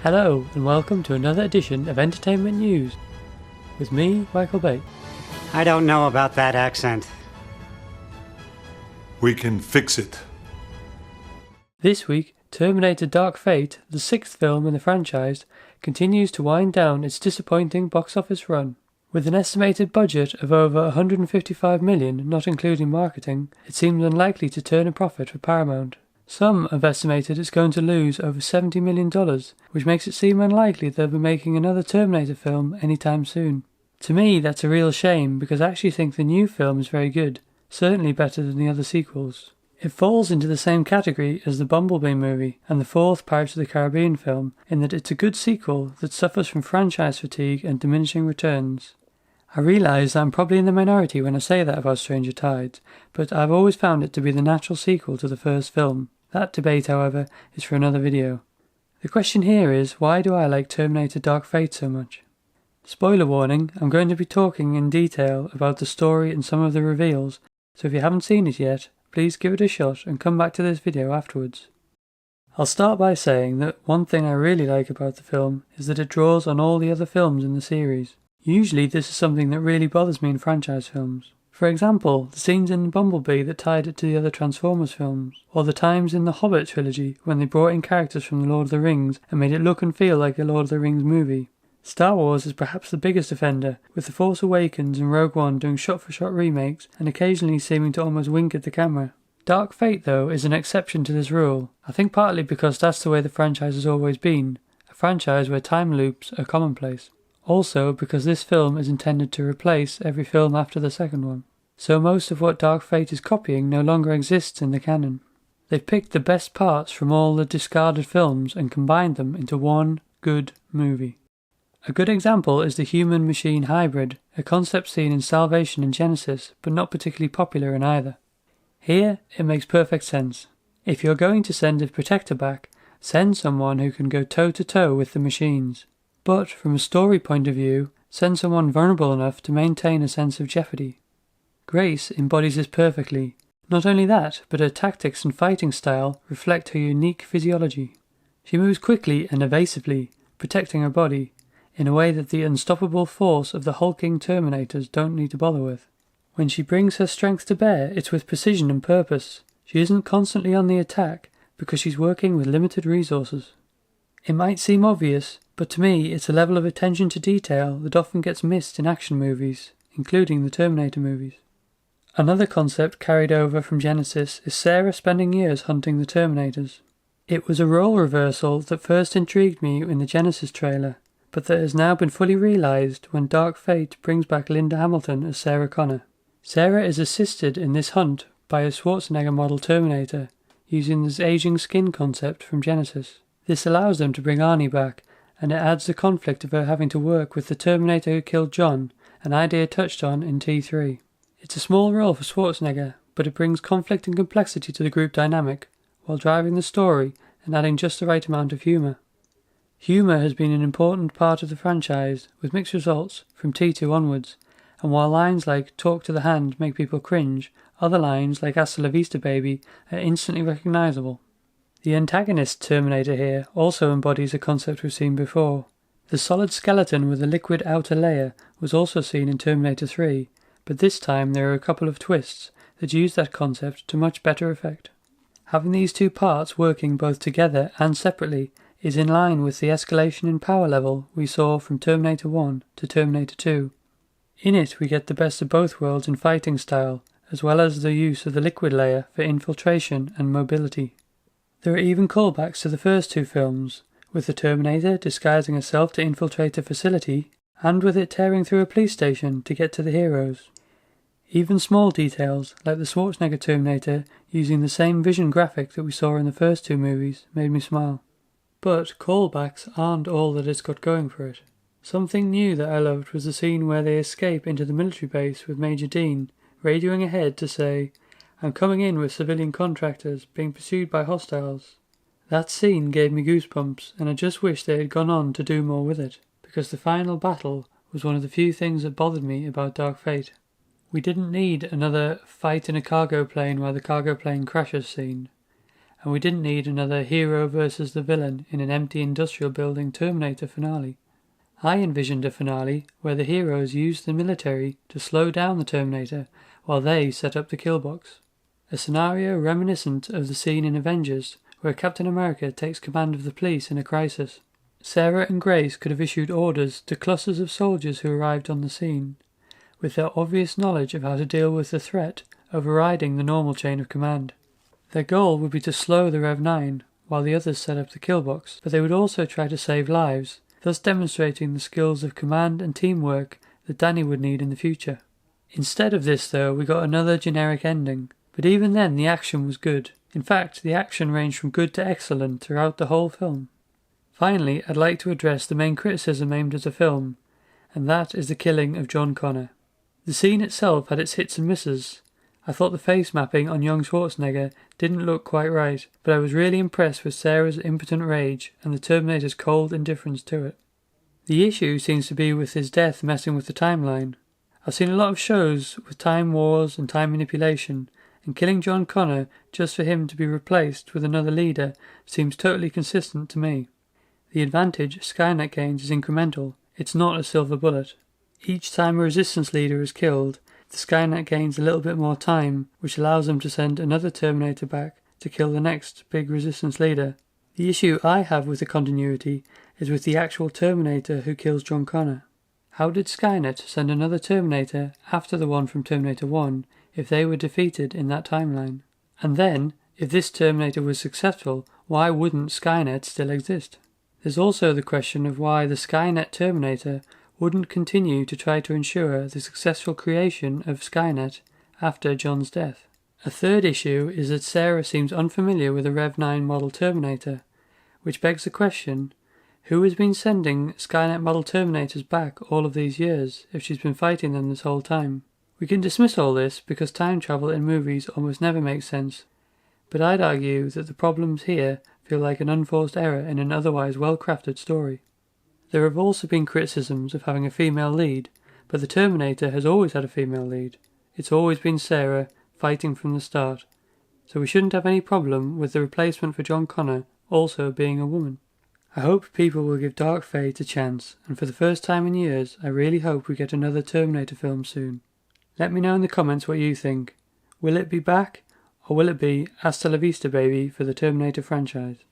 Hello and welcome to another edition of Entertainment News with me, Michael Bay. I don't know about that accent. We can fix it. This week, Terminator Dark Fate, the sixth film in the franchise, continues to wind down its disappointing box office run. With an estimated budget of over $155 million, not including marketing, it seems unlikely to turn a profit for Paramount. Some have estimated it's going to lose over $70 million, which makes it seem unlikely they'll be making another Terminator film anytime soon. To me, that's a real shame because I actually think the new film is very good, certainly better than the other sequels. It falls into the same category as the Bumblebee movie and the fourth Pirates of the Caribbean film in that it's a good sequel that suffers from franchise fatigue and diminishing returns. I realise I'm probably in the minority when I say that about Stranger Tides, but I've always found it to be the natural sequel to the first film. That debate, however, is for another video. The question here is, why do I like Terminator Dark Fate so much? Spoiler warning, I'm going to be talking in detail about the story and some of the reveals, so if you haven't seen it yet, please give it a shot and come back to this video afterwards. I'll start by saying that one thing I really like about the film is that it draws on all the other films in the series. Usually this is something that really bothers me in franchise films. For example, the scenes in Bumblebee that tied it to the other Transformers films, or the times in the Hobbit trilogy when they brought in characters from the Lord of the Rings and made it look and feel like a Lord of the Rings movie. Star Wars is perhaps the biggest offender, with The Force Awakens and Rogue One doing shot-for-shot remakes and occasionally seeming to almost wink at the camera. Dark Fate, though, is an exception to this rule, I think partly because that's the way the franchise has always been, a franchise where time loops are commonplace. Also because this film is intended to replace every film after the second one. So most of what Dark Fate is copying no longer exists in the canon. They've picked the best parts from all the discarded films and combined them into one good movie. A good example is the human-machine hybrid, a concept seen in Salvation and Genisys, but not particularly popular in either. Here, it makes perfect sense. If you're going to send a protector back, send someone who can go toe-to-toe with the machines. But, from a story point of view, send someone vulnerable enough to maintain a sense of jeopardy. Grace embodies this perfectly. Not only that, but her tactics and fighting style reflect her unique physiology. She moves quickly and evasively, protecting her body, in a way that the unstoppable force of the hulking Terminators don't need to bother with. When she brings her strength to bear, it's with precision and purpose. She isn't constantly on the attack, because she's working with limited resources. It might seem obvious, but to me it's a level of attention to detail that often gets missed in action movies, including the Terminator movies. Another concept carried over from Genisys is Sarah spending years hunting the Terminators. It was a role reversal that first intrigued me in the Genisys trailer, but that has now been fully realised when Dark Fate brings back Linda Hamilton as Sarah Connor. Sarah is assisted in this hunt by a Schwarzenegger model Terminator, using this aging skin concept from Genisys. This allows them to bring Arnie back, and it adds the conflict of her having to work with the Terminator who killed John, an idea touched on in T3. It's a small role for Schwarzenegger, but it brings conflict and complexity to the group dynamic, while driving the story and adding just the right amount of humour. Humour has been an important part of the franchise, with mixed results from T2 onwards, and while lines like "talk to the hand" make people cringe, other lines like "hasta la vista baby" are instantly recognisable. The antagonist Terminator here also embodies a concept we've seen before. The solid skeleton with a liquid outer layer was also seen in Terminator 3, but this time there are a couple of twists that use that concept to much better effect. Having these two parts working both together and separately is in line with the escalation in power level we saw from Terminator 1 to Terminator 2. In it we get the best of both worlds in fighting style, as well as the use of the liquid layer for infiltration and mobility. There are even callbacks to the first two films, with the Terminator disguising herself to infiltrate a facility, and with it tearing through a police station to get to the heroes. Even small details, like the Schwarzenegger Terminator using the same vision graphic that we saw in the first two movies, made me smile. But callbacks aren't all that it's got going for it. Something new that I loved was the scene where they escape into the military base with Major Dean, radioing ahead to say, "I'm coming in with civilian contractors, being pursued by hostiles." That scene gave me goosebumps, and I just wish they had gone on to do more with it, because the final battle was one of the few things that bothered me about Dark Fate. We didn't need another fight in a cargo plane while the cargo plane crashes scene. and we didn't need another hero versus the villain in an empty industrial building Terminator finale. I envisioned a finale where the heroes used the military to slow down the Terminator while they set up the kill box. A scenario reminiscent of the scene in Avengers where Captain America takes command of the police in a crisis. Sarah and Grace could have issued orders to clusters of soldiers who arrived on the scene, with their obvious knowledge of how to deal with the threat overriding the normal chain of command. Their goal would be to slow the Rev-9 while the others set up the kill box, but they would also try to save lives, thus demonstrating the skills of command and teamwork that Danny would need in the future. Instead of this though, we got another generic ending, but even then the action was good. In fact, the action ranged from good to excellent throughout the whole film. Finally, I'd like to address the main criticism aimed at the film, and that is the killing of John Connor. The scene itself had its hits and misses. I thought the face mapping on young Schwarzenegger didn't look quite right, but I was really impressed with Sarah's impotent rage and the Terminator's cold indifference to it. The issue seems to be with his death messing with the timeline. I've seen a lot of shows with time wars and time manipulation, and killing John Connor just for him to be replaced with another leader seems totally consistent to me. The advantage Skynet gains is incremental, it's not a silver bullet. Each time a resistance leader is killed, the Skynet gains a little bit more time, which allows them to send another Terminator back to kill the next big resistance leader. The issue I have with the continuity is with the actual Terminator who kills John Connor. How did Skynet send another Terminator after the one from Terminator 1 if they were defeated in that timeline? And then, if this Terminator was successful, why wouldn't Skynet still exist? There's also the question of why the Skynet Terminator wouldn't continue to try to ensure the successful creation of Skynet after John's death. A third issue is that Sarah seems unfamiliar with a Rev-9 model Terminator, which begs the question, who has been sending Skynet model Terminators back all of these years if she's been fighting them this whole time? We can dismiss all this because time travel in movies almost never makes sense, but I'd argue that the problems here feel like an unforced error in an otherwise well-crafted story. There have also been criticisms of having a female lead, but the Terminator has always had a female lead. It's always been Sarah, fighting from the start, so we shouldn't have any problem with the replacement for John Connor also being a woman. I hope people will give Dark Fate a chance, and for the first time in years, I really hope we get another Terminator film soon. Let me know in the comments what you think. Will it be back, or will it be Hasta la vista baby for the Terminator franchise?